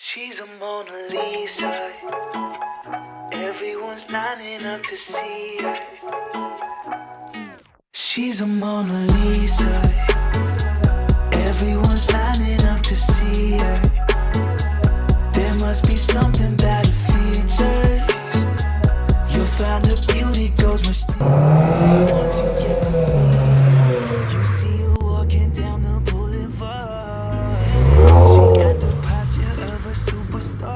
She's a Mona Lisa. Everyone's lining up to see her. She's a Mona Lisa. Everyone's lining up to see her. There must be something about her features. You'll find her beauty goes much deeper once you get to me. You see her walking down the boulevard. She got the posture of a superstar.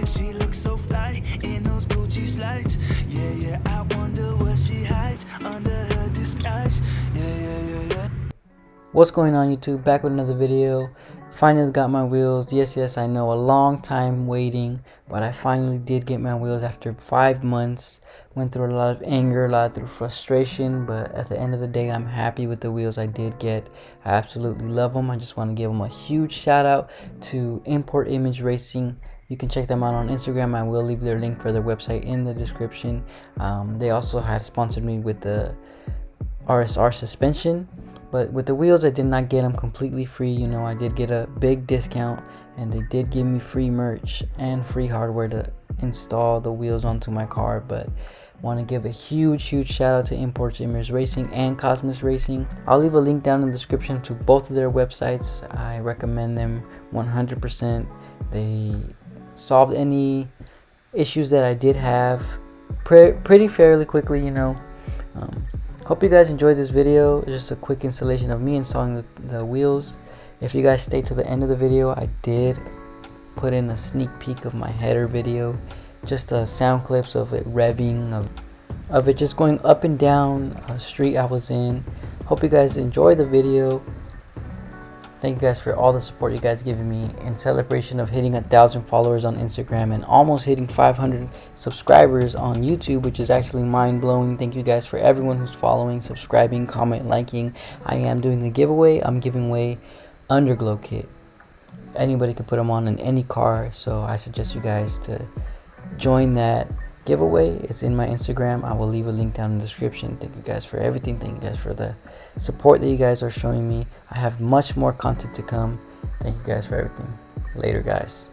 She looks so fly in those Gucci slides. Yeah, I wonder what she hides under her disguise. Yeah. What's going on, YouTube? Back with another video. Finally got my wheels. Yes, I know, a long time waiting, but I finally did get my wheels after 5 months. Went through a lot of anger, a lot of frustration, but at the end of the day, I'm happy with the wheels I did get. I absolutely love them. I just want to give them a huge shout out to Import Image Racing. You can check them out on Instagram. I will leave their link for their website in the description. They also had sponsored me with the RSR suspension. But with the wheels, I did not get them completely free. You know, I did get a big discount, and they did give me free merch and free hardware to install the wheels onto my car. But want to give a huge shout out to Import Image Racing and Cosmis Racing. I'll leave a link down in the description to both of their websites. I recommend them 100%. They solved any issues that I did have pretty fairly quickly, you know. Hope you guys enjoyed this video. Just a quick installation of me installing the wheels. If you guys stay to the end of the video, I did put in a sneak peek of my header video, just sound clips of it revving, of it just going up and down a street I was in. Hope you guys enjoy the video. Thank you guys for all the support you guys giving me in celebration of hitting 1,000 followers on Instagram and almost hitting 500 subscribers on YouTube, which is actually mind-blowing. Thank you guys for everyone who's following, subscribing, comment, liking. I am doing a giveaway. I'm giving away underglow kit. Anybody can put them on in any car, so I suggest you guys to join that giveaway. It's in my Instagram. I will leave a link down in the description. Thank you guys for everything. Thank you guys for the support that you guys are showing me. I have much more content to come. Thank you guys for everything. Later, guys.